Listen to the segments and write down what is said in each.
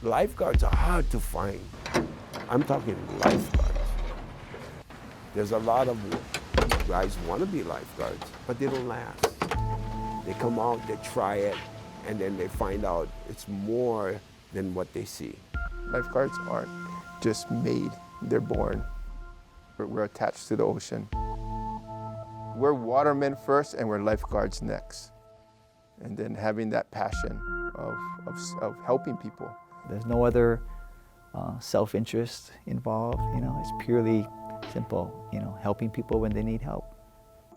Lifeguards are hard to find. I'm talking lifeguards. There's a lot of guys want to be lifeguards, but they don't last. They come out, they try it, and then they find out it's more than what they see. Lifeguards aren't just made, they're born. We're attached to the ocean. We're watermen first and we're lifeguards next. And then having that passion of helping people. There's no other self-interest involved, it's purely simple, helping people when they need help.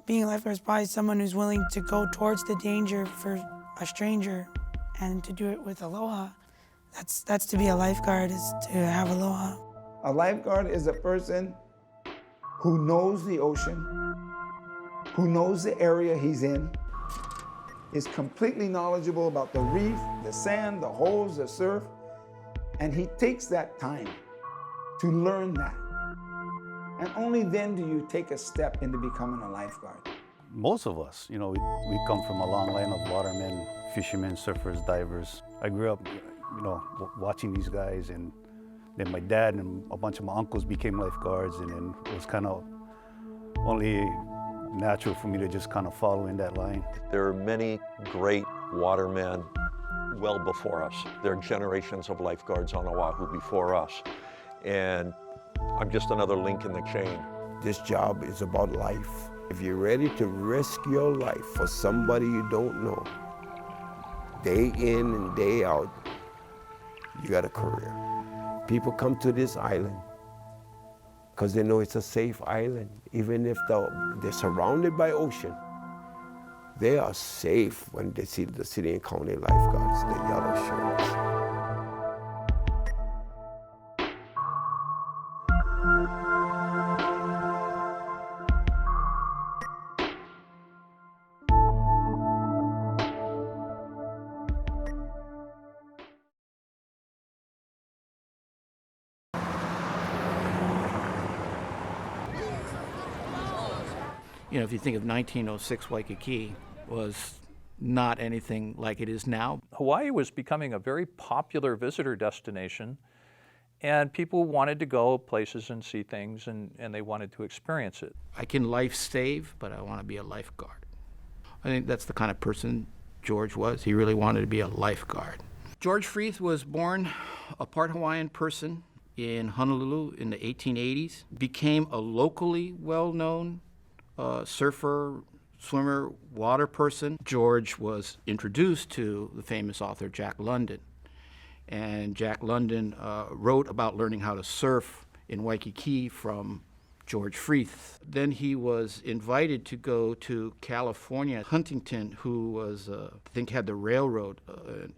Being a lifeguard is probably someone who's willing to go towards the danger for a stranger and to do it with aloha. That's to be a lifeguard, is to have aloha. A lifeguard is a person who knows the ocean, who knows the area he's in, is completely knowledgeable about the reef, the sand, the holes, the surf, and he takes that time to learn that. And only then do you take a step into becoming a lifeguard. Most of us, we come from a long line of watermen, fishermen, surfers, divers. I grew up, watching these guys, and then my dad and a bunch of my uncles became lifeguards, and then it was kind of only natural for me to just kind of follow in that line. There are many great watermen well before us. There are generations of lifeguards on Oahu before us, and I'm just another link in the chain. This job is about life. If you're ready to risk your life for somebody you don't know, day in and day out, you got a career. People come to this island because they know it's a safe island. Even if they're surrounded by ocean, they are safe when they see the city and county lifeguards, the yellow shirts. If you think of 1906, Waikiki was not anything like it is now. Hawaii was becoming a very popular visitor destination, and people wanted to go places and see things, and they wanted to experience it. I can life save, but I want to be a lifeguard. I think that's the kind of person George was. He really wanted to be a lifeguard. George Freeth was born a part Hawaiian person in Honolulu in the 1880s, became a locally well-known surfer, swimmer, water person. George was introduced to the famous author Jack London. And Jack London wrote about learning how to surf in Waikiki from George Freeth. Then he was invited to go to California. Huntington, who was, I think, had the railroad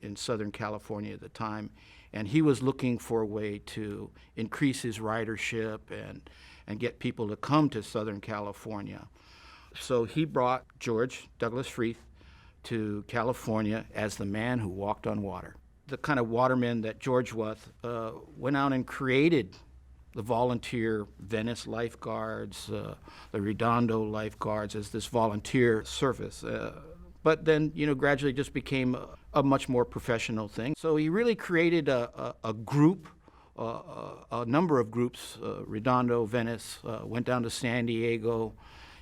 in Southern California at the time, and he was looking for a way to increase his ridership and get people to come to Southern California. So he brought George Douglas Freeth to California as the man who walked on water. The kind of waterman that George was went out and created the volunteer Venice lifeguards, the Redondo lifeguards as this volunteer service. But then, gradually just became a much more professional thing. So he really created a group, a number of groups, Redondo, Venice, went down to San Diego.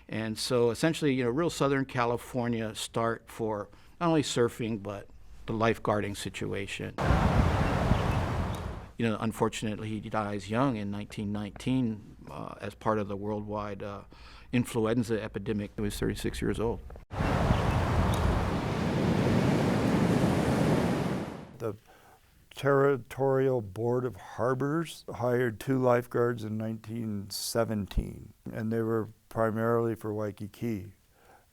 And so essentially, real Southern California start for not only surfing, but the lifeguarding situation. Unfortunately, he dies young in 1919 as part of the worldwide influenza epidemic. He was 36 years old. The Territorial Board of Harbors hired 2 lifeguards in 1917, and they were primarily for Waikiki.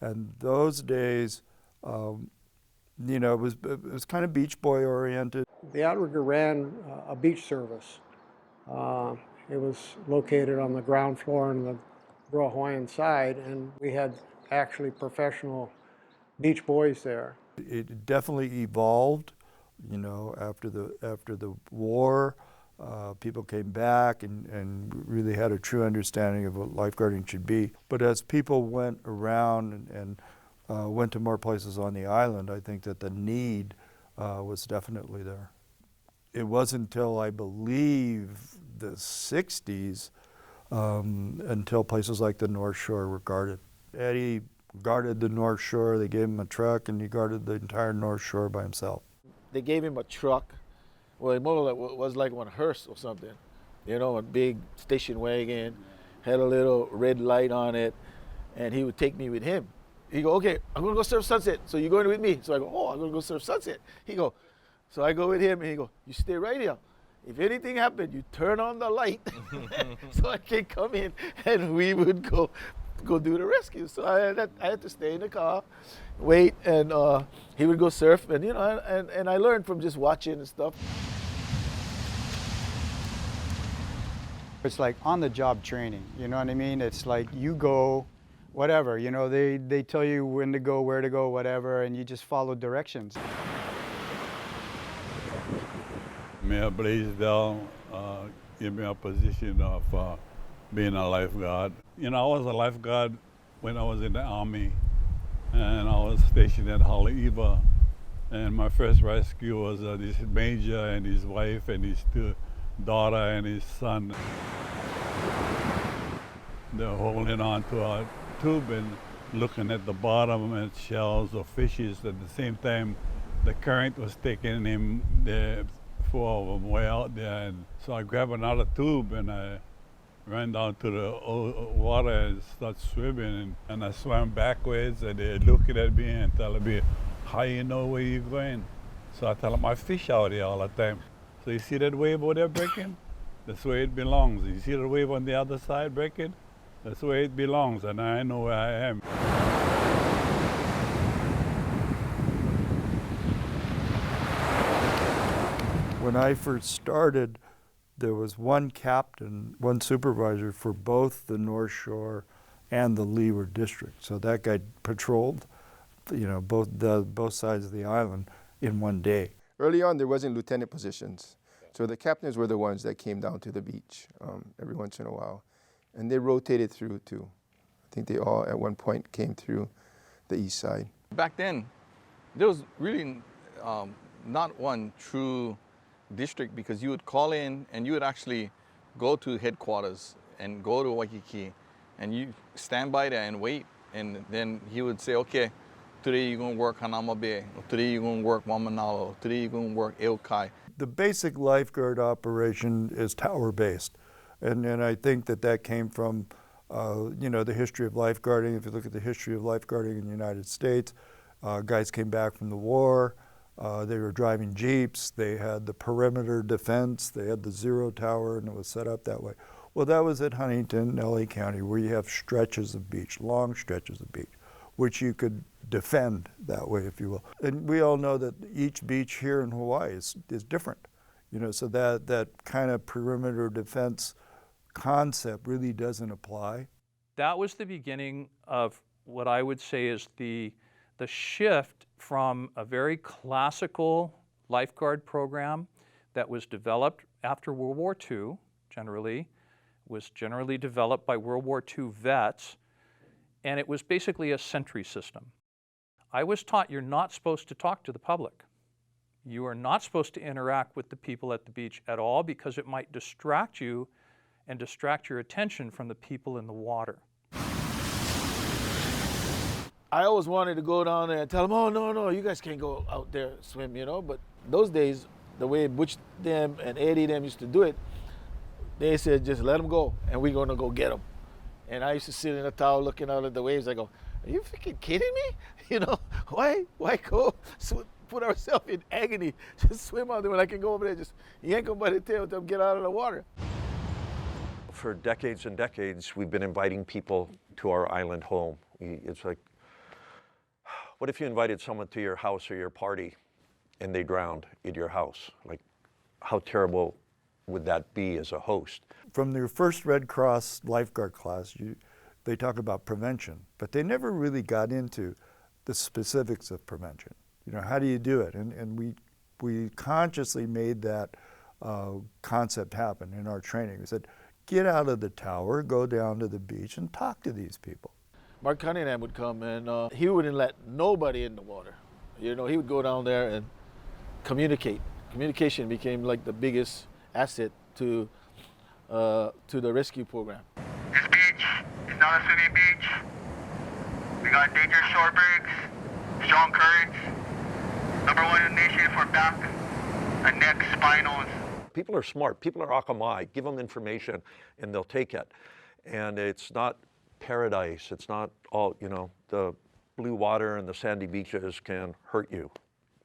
And those days, it was kind of beach boy oriented. The outrigger ran a beach service. It was located on the ground floor on the Royal Hawaiian side, and we had actually professional beach boys there. It definitely evolved, after the war. People came back and really had a true understanding of what lifeguarding should be. But as people went around and went to more places on the island, I think that the need was definitely there. It wasn't until, I believe, the 60s until places like the North Shore were guarded. Eddie guarded the North Shore. They gave him a truck, and he guarded the entire North Shore by himself. They gave him a truck. Well, it more like, was like one hearse or something. You know, a big station wagon, had a little red light on it, and he would take me with him. He go, okay, I'm gonna go surf sunset, so you going with me? So I go, oh, I'm gonna go surf sunset. He go, so I go with him, and he go, you stay right here. If anything happened, you turn on the light, so I can come in, and we would go do the rescue. So I had to stay in the car, wait, and he would go surf, and you know, and I learned from just watching and stuff. It's like on-the-job training, you know what I mean? It's like you go, whatever, you know, they tell you when to go, where to go, whatever, and you just follow directions. Mayor Blaisdell gave me a position of being a lifeguard. You know, I was a lifeguard when I was in the Army, and I was stationed at Haleiwa. And my first rescue was this major and his wife and his daughter and his son. They're holding on to a tube and looking at the bottom at shells or fishes. At the same time, the current was taking him there, four of them way out there. And so I grabbed another tube and I ran down to the water and started swimming. And I swam backwards, and they're looking at me and telling me, how you know where you're going? So I tell them I fish out here all the time. So you see that wave over there breaking? That's where it belongs. You see the wave on the other side breaking? That's where it belongs, and I know where I am. When I first started, there was one captain, one supervisor for both the North Shore and the Leeward District. So that guy patrolled, you know, both sides of the island in one day. Early on, there wasn't lieutenant positions. So the captains were the ones that came down to the beach every once in a while. And they rotated through too. I think they all at one point came through the east side. Back then, there was really not one true district, because you would call in and you would actually go to headquarters and go to Waikiki and you stand by there and wait. And then he would say, okay, today you're going to work Hanama Bay, or today you're going to work Wamanalo, today you're going to work Eokai. The basic lifeguard operation is tower-based. And I think that came from, you know, the history of lifeguarding. If you look at the history of lifeguarding in the United States, guys came back from the war, they were driving Jeeps, they had the perimeter defense, they had the zero tower, and it was set up that way. Well, that was at Huntington, LA County, where you have stretches of beach, long stretches of beach, which you could defend that way, if you will. And we all know that each beach here in Hawaii is different. You know, so that kind of perimeter defense concept really doesn't apply. That was the beginning of what I would say is the shift from a very classical lifeguard program that was developed after World War II, was generally developed by World War II vets, and it was basically a sentry system. I was taught you're not supposed to talk to the public. You are not supposed to interact with the people at the beach at all, because it might distract you and distract your attention from the people in the water. I always wanted to go down there and tell them, oh, no, you guys can't go out there and swim, you know. But those days, the way Butch them and Eddie them used to do it, they said, just let them go, and we're going to go get them. And I used to sit in a tower looking out at the waves. I go, are you freaking kidding me? You know, why go put ourselves in agony? Just swim out there when I can go over there, just yank them by the tail, tell them get out of the water. For decades and decades, we've been inviting people to our island home. It's like, what if you invited someone to your house or your party and they drowned at your house? Like, how terrible would that be as a host? From their first Red Cross lifeguard class, they talk about prevention, but they never really got into the specifics of prevention. You know, how do you do it? And we consciously made that concept happen in our training. We said, get out of the tower, go down to the beach and talk to these people. Mark Cunningham would come, and he wouldn't let nobody in the water. You know, he would go down there and communicate. Communication became like the biggest asset to the rescue program. This beach is not a swimming beach. We got dangerous shore breaks, strong currents, #1 in the nation for back and neck spinals. People are smart. People are akamai. Give them information and they'll take it. And it's not paradise. It's not all, you know, the blue water and the sandy beaches can hurt you.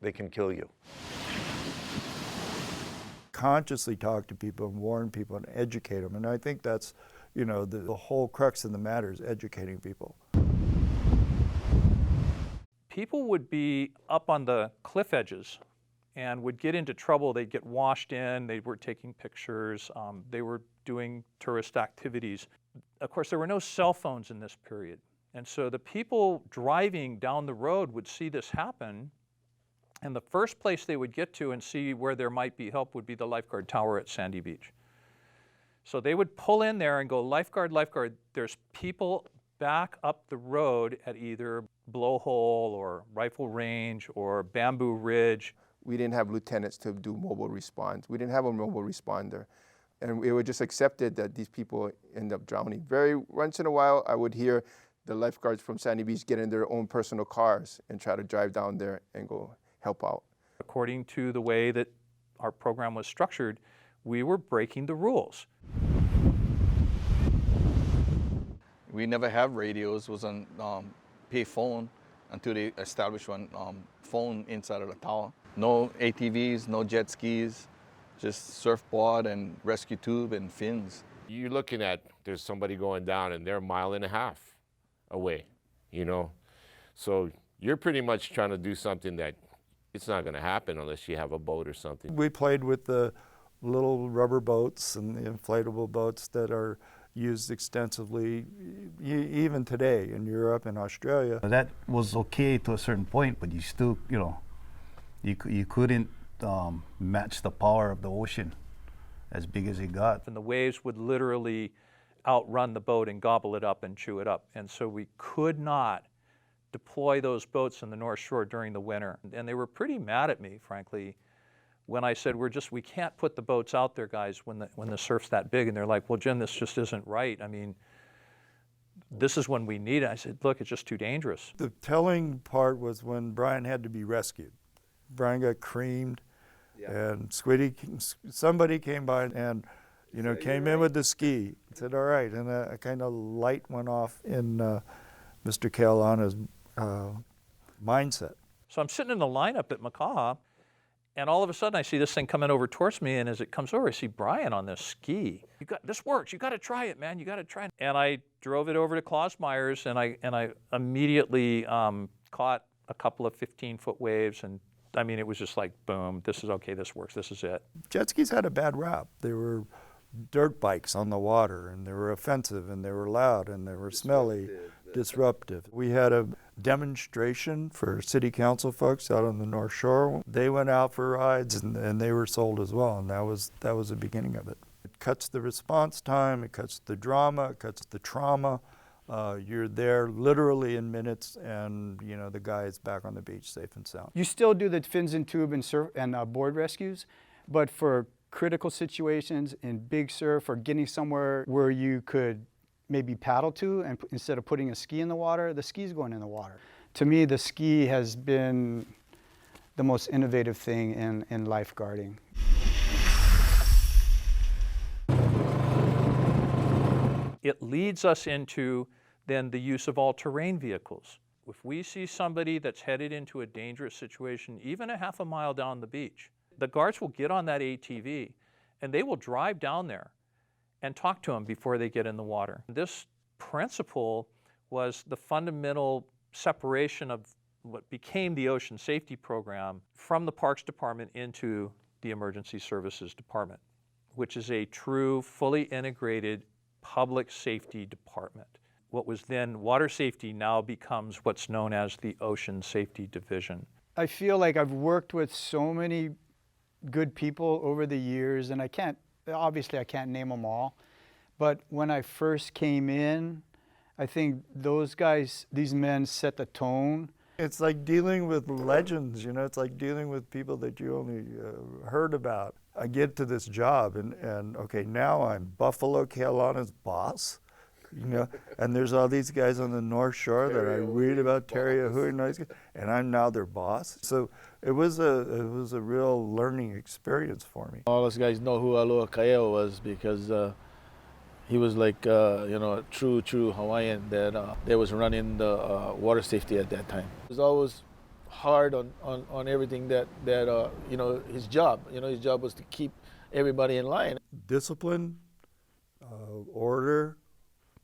They can kill you. Consciously talk to people and warn people and educate them. And I think that's, you know, the whole crux of the matter is educating people. People would be up on the cliff edges and would get into trouble. They'd get washed in, they were taking pictures, they were doing tourist activities. Of course, there were no cell phones in this period. And so the people driving down the road would see this happen, and the first place they would get to and see where there might be help would be the lifeguard tower at Sandy Beach. So they would pull in there and go, lifeguard, lifeguard. There's people back up the road at either Blowhole or Rifle Range or Bamboo Ridge. We didn't have lieutenants to do mobile response. We didn't have a mobile responder. And it was just accepted that these people end up drowning. Very once in a while, I would hear the lifeguards from Sandy Beach get in their own personal cars and try to drive down there and go help out. According to the way that our program was structured, we were breaking the rules. We never have radios. It was on pay phone until they established one phone inside of the tower. No ATVs, no jet skis, just surfboard and rescue tube and fins. You're looking at, there's somebody going down and they're 1.5 miles away, you know? So you're pretty much trying to do something that it's not gonna happen unless you have a boat or something. We played with the little rubber boats and the inflatable boats that are used extensively even today in Europe and Australia. That was okay to a certain point, but you still, you know, you couldn't match the power of the ocean as big as it got. And the waves would literally outrun the boat and gobble it up and chew it up. And so we could not deploy those boats in the North Shore during the winter. And they were pretty mad at me, frankly, when I said, we can't put the boats out there, guys, when the surf's that big. And they're like, well, Jim, this just isn't right. I mean, this is when we need it. I said, look, it's just too dangerous. The telling part was when Brian had to be rescued. Brian got creamed, and somebody came by and, you know, came in with the ski. Said, all right, and a kind of light went off in Mr. Kealana's mindset. So I'm sitting in the lineup at Makaha, and all of a sudden I see this thing coming over towards me, and as it comes over, I see Brian on this ski. This works, you gotta try it, man, you gotta try it. And I drove it over to Klaus Myers, and I immediately caught a couple of 15-foot waves, and I mean, it was just like, boom, this is okay, this works, this is it. Jet skis had a bad rap. They were dirt bikes on the water, and they were offensive, and they were loud, and they were smelly, disruptive. We had a demonstration for city council folks out on the North Shore. They went out for rides, and they were sold as well, and that was the beginning of it. It cuts the response time, it cuts the drama, it cuts the trauma. You're there literally in minutes, and you know the guy is back on the beach safe and sound. You still do the fins and tube and surf and board rescues, but for critical situations in big surf or getting somewhere where you could maybe paddle to, and instead of putting a ski in the water, the ski's going in the water. To me, the ski has been the most innovative thing in lifeguarding. It leads us into then the use of all-terrain vehicles. If we see somebody that's headed into a dangerous situation, even a half a mile down the beach, the guards will get on that ATV and they will drive down there and talk to them before they get in the water. This principle was the fundamental separation of what became the Ocean Safety Program from the Parks Department into the Emergency Services Department, which is a true, fully integrated public safety department. What was then water safety now becomes what's known as the Ocean Safety Division. I feel like I've worked with so many good people over the years, and obviously I can't name them all, but when I first came in, I think those guys, these men set the tone It's like dealing with legends, it's like dealing with people that you only heard about. I get to this job and okay, now I'm Buffalo Kealana's boss, and there's all these guys on the North Shore that I read about, Terry ʻOahu and all these guys, and I'm now their boss. So it was a real learning experience for me. All those guys know who Aloha Kaeo was because he was like, a true Hawaiian that was running the water safety at that time. It was always hard on everything that his job. His job was to keep everybody in line. Discipline, order,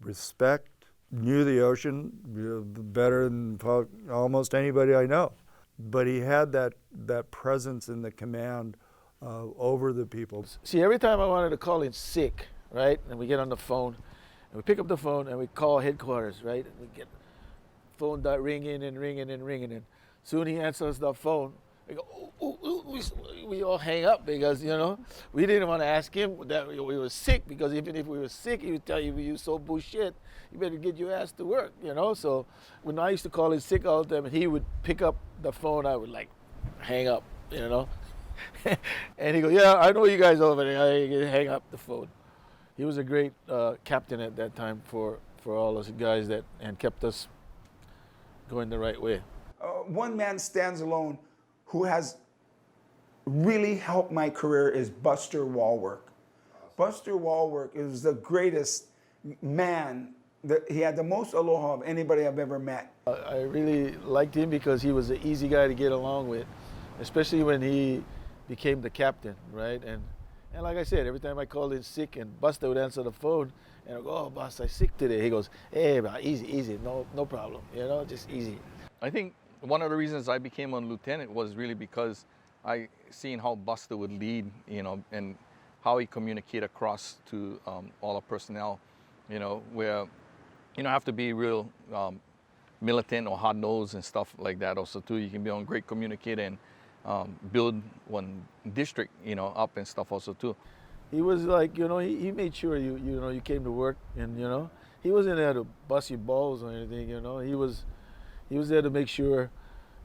respect, knew the ocean better than almost anybody I know. But he had that presence in the command over the people. See, every time I wanted to call in sick, right? And we get on the phone, and we pick up the phone, and we call headquarters, right? And we get phone ringing and ringing and ringing. And soon he answers the phone. We go, we all hang up because, we didn't want to ask him that we were sick, because even if we were sick, he would tell you, you so bullshit, you better get your ass to work, So when I used to call in sick all the time, and he would pick up the phone, I would hang up, And he goes, yeah, I know you guys over there. I hang up the phone. He was a great captain at that time for all those guys and kept us going the right way. One man stands alone who has really helped my career is Buster Walwork. Buster Walwork is the greatest man. He had the most aloha of anybody I've ever met. I really liked him because he was an easy guy to get along with, especially when he became the captain, right? And like I said, every time I called in sick and Buster would answer the phone, and I go, oh, boss, I'm sick today. He goes, hey, easy, no problem, just easy. I think one of the reasons I became a lieutenant was really because I seen how Buster would lead, and how he communicated across to all the personnel, where you don't have to be real militant or hard-nosed and stuff like that also too. You can be a great communicator and build one district, up and stuff also too. He was like, he made sure you came to work, and he wasn't there to bust your balls or anything, He was there to make sure,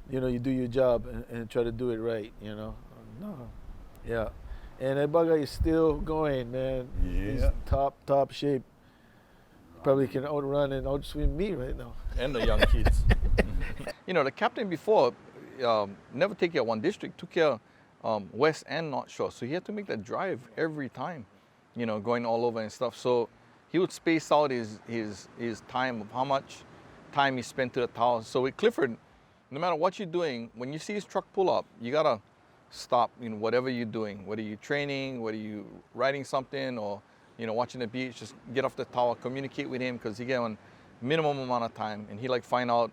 you do your job and try to do it right, No, yeah. And that bugger is still going, man. Yeah. He's top shape. Probably can outrun and outswim me right now. And the young kids. The captain before never take care of one district, took care of West and North Shore. So he had to make that drive every time, going all over and stuff. So he would space out his time of how much time he spent to the tower. So with Clifford, no matter what you're doing, when you see his truck pull up, you gotta stop whatever you're doing, whether you're training, whether you're writing something, or watching the beach, just get off the tower, communicate with him, because he get on minimum amount of time, and he find out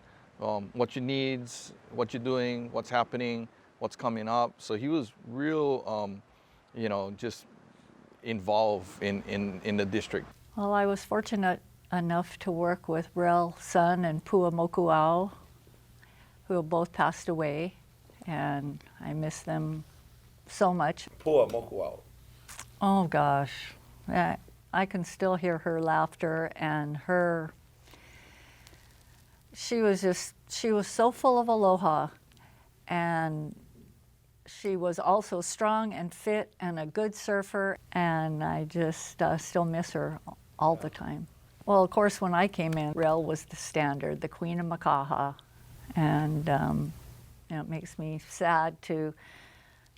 what your needs, what you're doing, what's happening, what's coming up. So he was real, just involved in the district. Well, I was fortunate enough to work with Rel Sun and Pua Mokuau, who have both passed away, and I miss them so much. Pua Mokuau. Oh gosh, I can still hear her laughter and she was so full of aloha, and she was also strong and fit and a good surfer, and I just still miss her all the time. Well, of course, when I came in, Rel was the standard, the Queen of Makaha, and it makes me sad to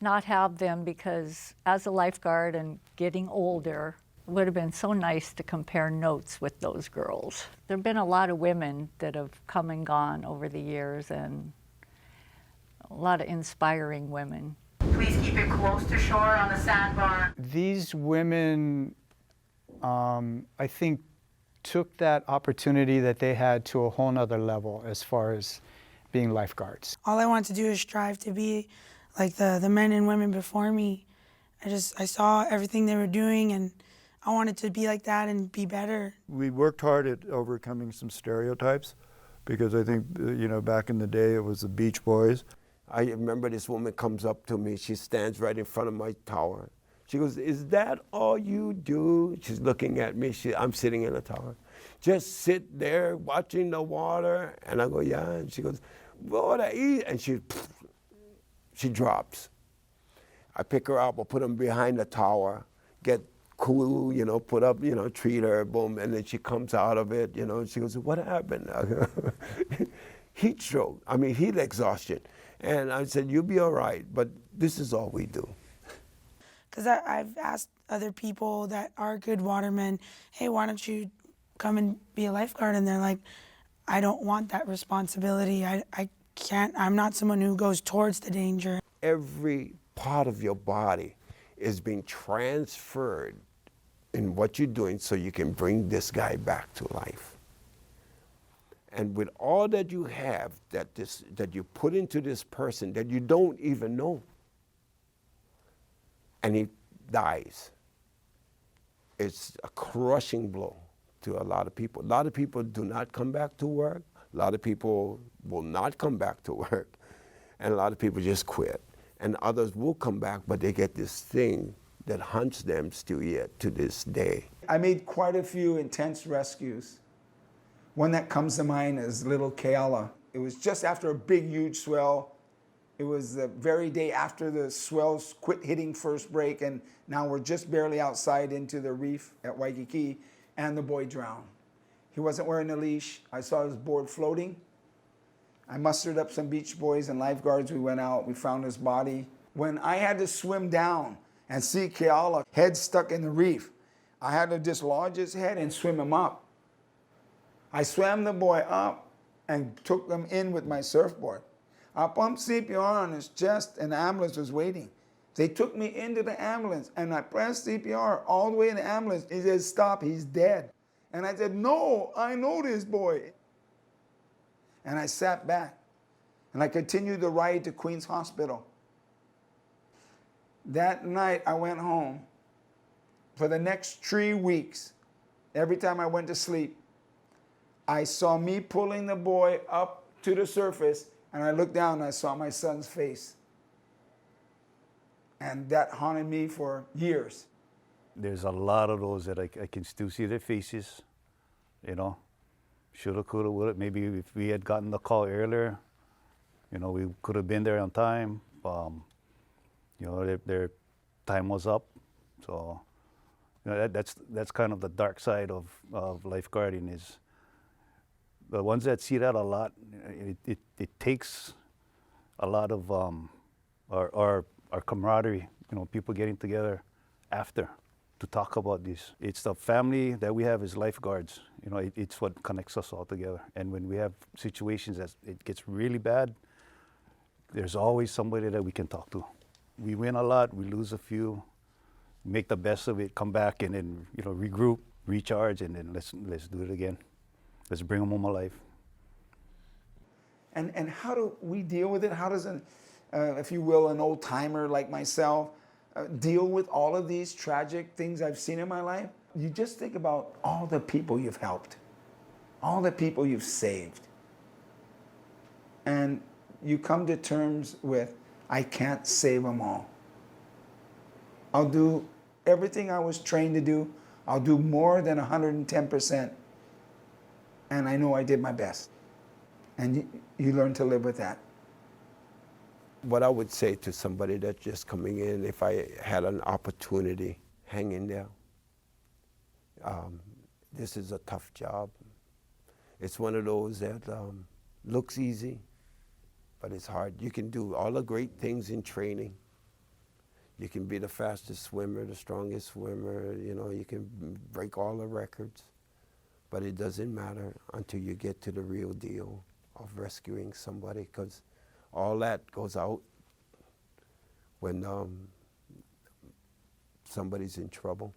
not have them, because as a lifeguard and getting older, it would have been so nice to compare notes with those girls. There have been a lot of women that have come and gone over the years, and a lot of inspiring women. Please keep it close to shore on the sandbar. These women, I think, took that opportunity that they had to a whole nother level as far as being lifeguards. All I want to do is strive to be like the men and women before me. I saw everything they were doing, and I wanted to be like that and be better. We worked hard at overcoming some stereotypes, because I think, back in the day it was the Beach Boys. I remember this woman comes up to me, she stands right in front of my tower. She goes, is that all you do? She's looking at me, I'm sitting in the tower. Just sit there watching the water? And I go, yeah. And she goes, water, easy. And she drops. I pick her up, I put her behind the tower, get cool, you know, put up, you know, treat her, boom, and then she comes out of it, you know, and she goes, what happened? Heat stroke, I mean, heat exhaustion. And I said, you'll be all right, but this is all we do. Because I've asked other people that are good watermen, hey, why don't you come and be a lifeguard? And they're like, I don't want that responsibility. I can't, I'm not someone who goes towards the danger. Every part of your body is being transferred in what you're doing so you can bring this guy back to life. And with all that you have, that you put into this person that you don't even know, and he dies, it's a crushing blow to a lot of people. A lot of people do not come back to work. A lot of people will not come back to work. And a lot of people just quit. And others will come back, but they get this thing that haunts them still yet to this day. I made quite a few intense rescues. One that comes to mind is little Keala. It was just after a big, huge swell. It was the very day after the swells quit hitting first break, and now we're just barely outside into the reef at Waikiki, and the boy drowned. He wasn't wearing a leash. I saw his board floating. I mustered up some beach boys and lifeguards. We went out, we found his body. When I had to swim down and see Keala, head stuck in the reef, I had to dislodge his head and swim him up. I swam the boy up and took him in with my surfboard. I pumped CPR on his chest and the ambulance was waiting. They took me into the ambulance and I pressed CPR all the way in the ambulance. He said, stop, he's dead. And I said, no, I know this boy. And I sat back and I continued the ride to Queens Hospital. That night I went home. For the next 3 weeks, every time I went to sleep, I saw me pulling the boy up to the surface, and I looked down and I saw my son's face. And that haunted me for years. There's a lot of those that I can still see their faces, you know. Shoulda, coulda, woulda. Maybe if we had gotten the call earlier, you know, we could have been there on time. You know, their time was up. So, you know, that's kind of the dark side of lifeguarding is the ones that see that a lot. It takes a lot of our camaraderie. You know, people getting together after to talk about this. It's the family that we have as lifeguards. You know, it's what connects us all together. And when we have situations that it gets really bad, there's always somebody that we can talk to. We win a lot, we lose a few, make the best of it, come back and then, you know, regroup, recharge, and then let's do it again. Let's bring them home alive. And how do we deal with it? How does, if you will, an old timer like myself, deal with all of these tragic things I've seen in my life? You just think about all the people you've helped, all the people you've saved. And you come to terms with, I can't save them all. I'll do everything I was trained to do. I'll do more than 110%. And I know I did my best. And you learn to live with that. What I would say to somebody that's just coming in, if I had an opportunity, hang in there. This is a tough job. It's one of those that looks easy, but it's hard. You can do all the great things in training. You can be the fastest swimmer, the strongest swimmer, you know, you can break all the records, but it doesn't matter until you get to the real deal of rescuing somebody, because all that goes out when somebody's in trouble.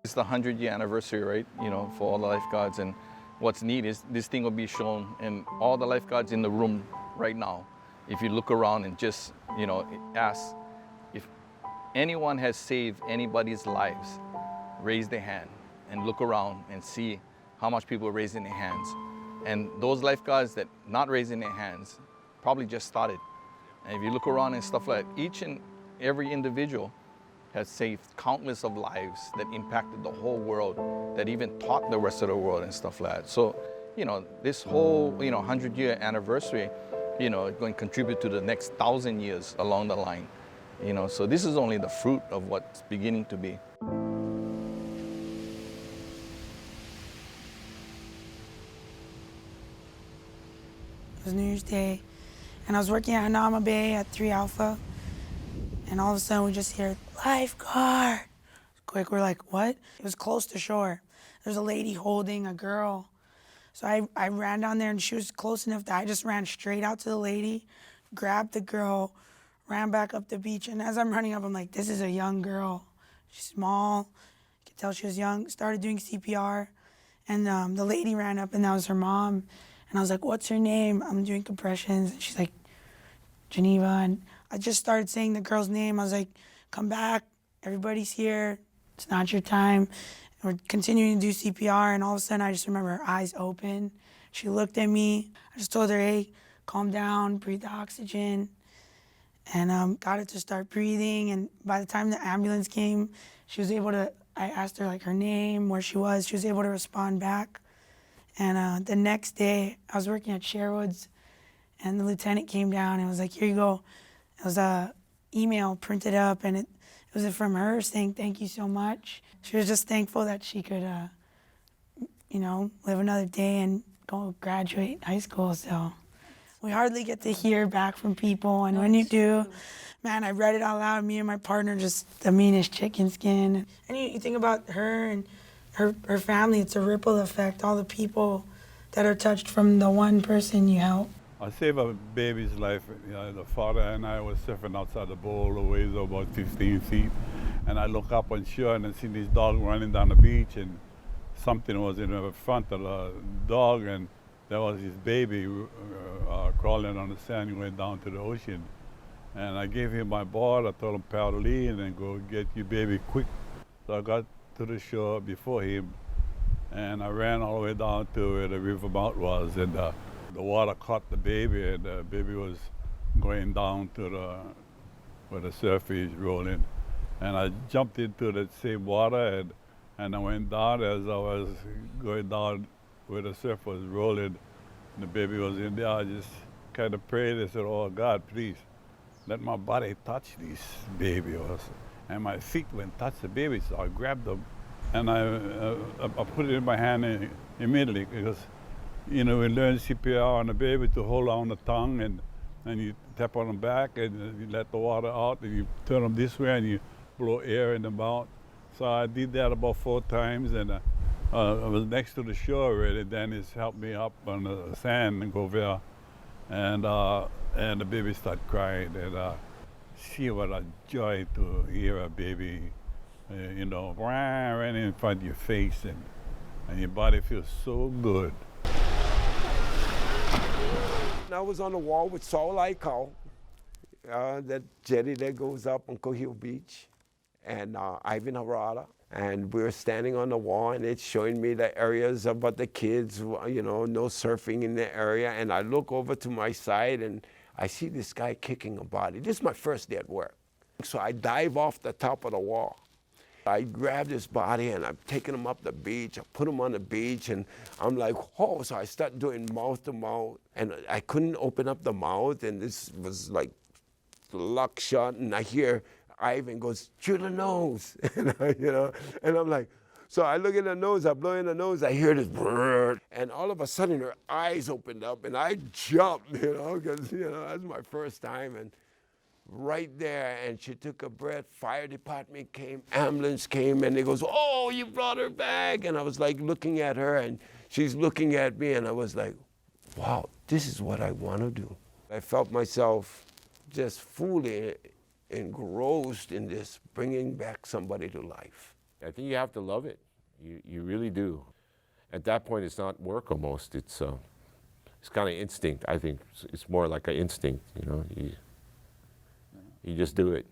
It's the 100-year anniversary, right? You know, for all the lifeguards, and what's neat is this thing will be shown, and all the lifeguards in the room right now, if you look around and just, ask if anyone has saved anybody's lives, raise their hand and look around and see how much people are raising their hands. And those lifeguards that not raising their hands probably just started. And if you look around and stuff like that, each and every individual has saved countless of lives that impacted the whole world, that even taught the rest of the world and stuff like that. So, this whole, 100-year anniversary, is going to contribute to the next 1,000 years along the line. So this is only the fruit of what's beginning to be. It was New Year's Day, and I was working at Hanama Bay at 3 Alpha, and all of a sudden we just hear, lifeguard. Quick, we're like, what? It was close to shore. There's a lady holding a girl. So I ran down there, and she was close enough that I just ran straight out to the lady, grabbed the girl, ran back up the beach, and as I'm running up, I'm like, this is a young girl. She's small, you could tell she was young, started doing CPR, and the lady ran up, and that was her mom. And I was like, what's her name? I'm doing compressions. And she's like, Geneva. And I just started saying the girl's name. I was like, come back. Everybody's here. It's not your time. And we're continuing to do CPR. And all of a sudden, I just remember her eyes open. She looked at me. I just told her, hey, calm down, breathe the oxygen. And got her to start breathing. And by the time the ambulance came, she was able to, I asked her like her name, where she was. She was able to respond back. And the next day, I was working at Sherwood's, and the lieutenant came down and was like, here you go. It was an email printed up, and it was from her saying thank you so much. She was just thankful that she could, live another day and go graduate high school. So we hardly get to hear back from people, and when you do, man, I read it out loud. Me and my partner, just the meanest chicken skin. And you think about her and her family, it's a ripple effect, all the people that are touched from the one person you help. I saved a baby's life. The father and I were surfing outside the bowl, the waves of about 15 feet. And I look up on shore and I see this dog running down the beach, and something was in the front of the dog, and there was his baby crawling on the sand. He went down to the ocean. And I gave him my board. I told him paddle in and go get your baby quick. So I got to the shore before him, and I ran all the way down to where the river mouth was, and the water caught the baby, and the baby was going down to where the surf is rolling. And I jumped into that same water, and I went down. As I was going down where the surf was rolling, and the baby was in there, I just kind of prayed. I said, oh God, please let my body touch this baby also. And my feet went touch the baby, so I grabbed them, and I put it in my hand immediately, because we learn CPR on the baby to hold on the tongue, and you tap on the back, and you let the water out, and you turn them this way, and you blow air in the mouth. So I did that about 4 times, and I was next to the shore already. Dennis helped me up on the sand and go there, and the baby started crying, and see what a joy to hear a baby, right in front of your face, and your body feels so good. I was on the wall with Saul Aikau, that jetty that goes up on Cohill Beach, and Ivan Harada. And we were standing on the wall, and it's showing me the areas about the kids, no surfing in the area. And I look over to my side, and I see this guy kicking a body. This is my first day at work. So I dive off the top of the wall. I grab this body, and I'm taking him up the beach. I put him on the beach, and I'm like, oh, so I start doing mouth to mouth. And I couldn't open up the mouth, and this was like luck shot, and I hear Ivan goes, through the nose, and I'm like, so I look at the nose, I blow in the nose, I hear this brrr, and all of a sudden her eyes opened up, and I jumped, because, that's my first time, and right there, and she took a breath, fire department came, ambulance came, and they goes, oh, you brought her back, and I was like looking at her, and she's looking at me, and I was like, wow, this is what I want to do. I felt myself just fully engrossed in this, bringing back somebody to life. I think you have to love it. You really do. At that point, it's not work almost. It's it's kind of instinct. I think it's more like an instinct, you know. You just do it.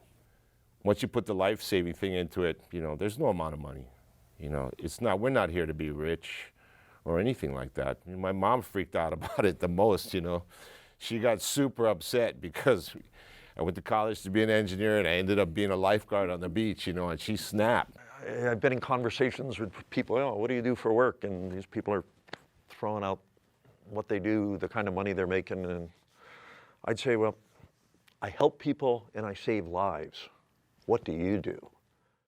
Once you put the life-saving thing into it, you know, there's no amount of money. You know, we're not here to be rich or anything like that. I mean, my mom freaked out about it the most, you know. She got super upset because I went to college to be an engineer and I ended up being a lifeguard on the beach, you know, and she snapped. I've been in conversations with people, oh, what do you do for work? And these people are throwing out what they do, the kind of money they're making. And I'd say, well, I help people and I save lives. What do you do?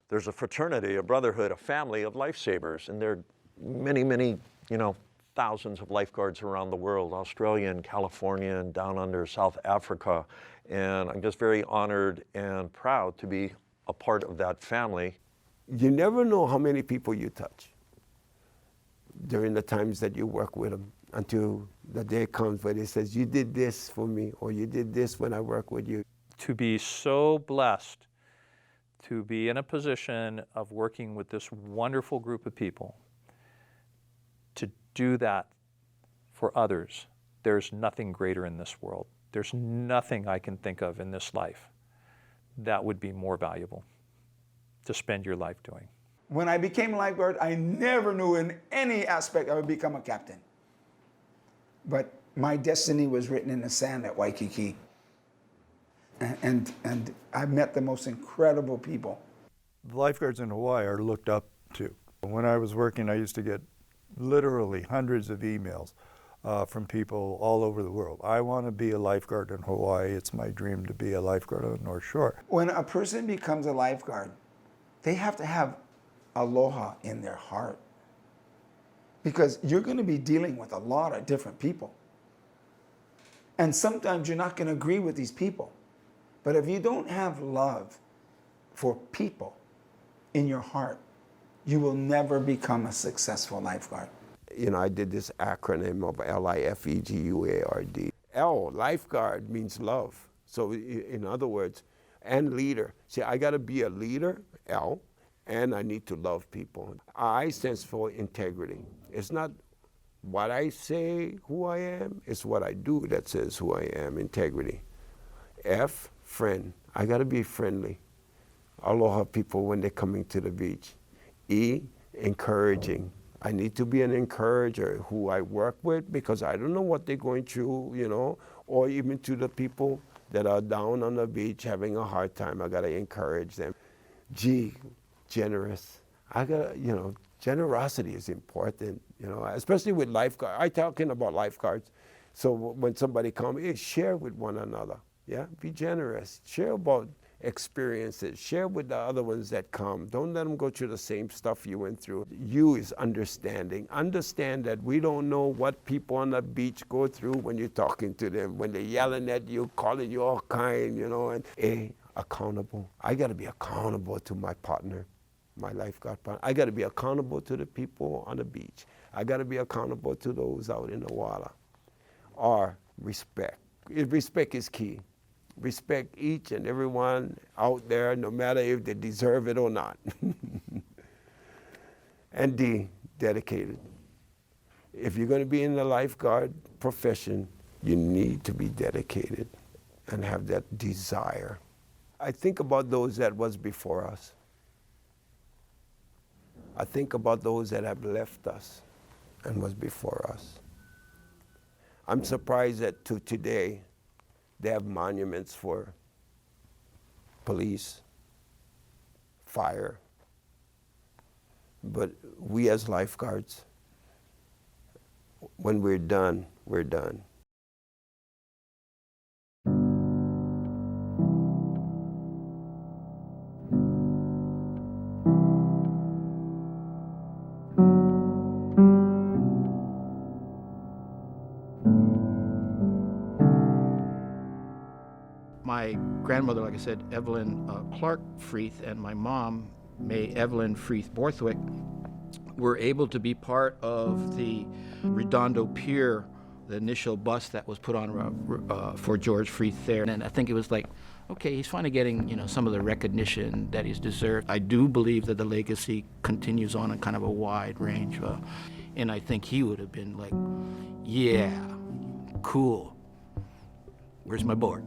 There's a fraternity, a brotherhood, a family of lifesavers, and there are many, many, you know, thousands of lifeguards around the world, Australia and California and down under South Africa. And I'm just very honored and proud to be a part of that family. You never know how many people you touch during the times that you work with them until the day comes where they says, you did this for me, or you did this when I work with you. To be so blessed to be in a position of working with this wonderful group of people, to do that for others, there's nothing greater in this world. There's nothing I can think of in this life that would be more valuable to spend your life doing. When I became a lifeguard, I never knew in any aspect I would become a captain. But my destiny was written in the sand at Waikiki. And I met the most incredible people. The lifeguards in Hawaii are looked up to. When I was working, I used to get literally hundreds of emails from people all over the world. I want to be a lifeguard in Hawaii. It's my dream to be a lifeguard on the North Shore. When a person becomes a lifeguard, they have to have aloha in their heart. Because you're going to be dealing with a lot of different people. And sometimes you're not going to agree with these people. But if you don't have love for people in your heart, you will never become a successful lifeguard. You know, I did this acronym of LIFEGUARD. L, lifeguard, means love. So in other words, and leader. See, I got to be a leader, L, and I need to love people. I stands for integrity. It's not what I say who I am, it's what I do that says who I am, integrity. F, friend. I got to be friendly. Aloha people when they're coming to the beach. E, encouraging. I need to be an encourager who I work with because I don't know what they're going through, you know, or even to the people that are down on the beach having a hard time. I got to encourage them. G, generous. I got to, you know, generosity is important, you know, especially with lifeguards. I'm talking about lifeguards. So when somebody comes, hey, share with one another. Yeah, be generous. Share about experiences. Share with the other ones that come. Don't let them go through the same stuff you went through. U is understanding. Understand that we don't know what people on the beach go through when you're talking to them, when they're yelling at you, calling you all kind, you know. And A, accountable. I got to be accountable to my partner, my lifeguard partner. I got to be accountable to the people on the beach. I got to be accountable to those out in the water. R, respect. Respect is key. Respect each and everyone out there, no matter if they deserve it or not. And D, dedicated. If you're going to be in the lifeguard profession, you need to be dedicated and have that desire. I think about those that was before us. I think about those that have left us and was before us. I'm surprised that to today, they have monuments for police, fire. But we as lifeguards, when we're done, we're done. My grandmother, like I said, Evelyn Clark Freeth, and my mom, May Evelyn Freeth Borthwick, were able to be part of the Redondo Pier, the initial bus that was put on for George Freeth there. And I think it was like, okay, he's finally getting, you know, some of the recognition that he's deserved. I do believe that the legacy continues on kind of a wide range. And I think he would have been like, yeah, Cool. Where's my board?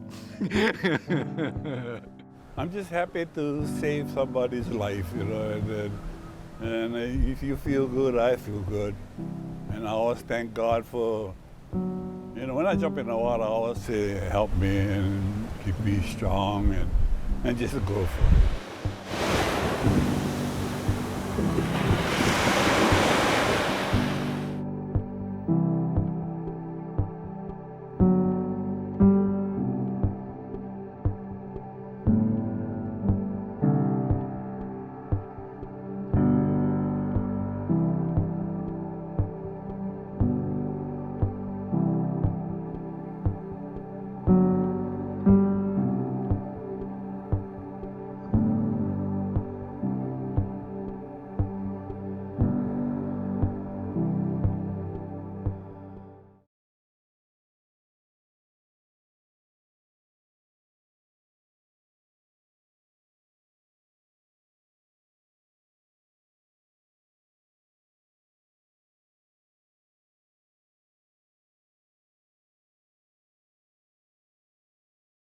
I'm just happy to save somebody's life, you know, and if you feel good, I feel good. And I always thank God for, you know, when I jump in the water, I always say, help me and keep me strong and just go for it.